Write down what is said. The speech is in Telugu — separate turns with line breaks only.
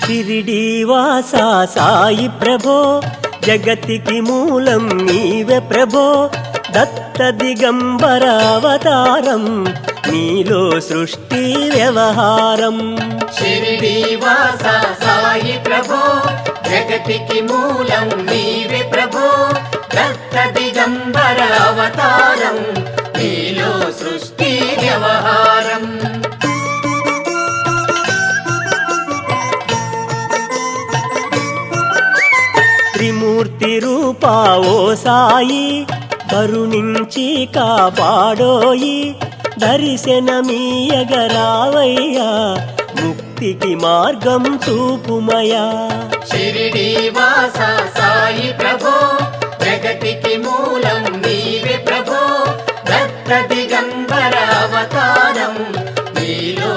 షిరిడీవాసా సాయి ప్రభో జగతికి మూలం నీవే ప్రభో దత్త దిగంబర అవతారం నీలో సృష్టి వ్యవహారం
షిరిడీవాసా సాయి ప్రభో జగతికి మూలం నీవే ప్రభో దత్త దిగంబర అవతారం నీలో సృష్టి వ్యవహారం
త్రిమూర్తి రూపా ఓ సాయి కరుణించి కాపాడోయి దర్శనమీయగరావయ్యా ముక్తికి మార్గం చూపుమయా
షిరిడీవాసా సాయి ప్రభో జగతికి మూలం నీవే ప్రభో దత్త దిగంబర అవతారం నీలో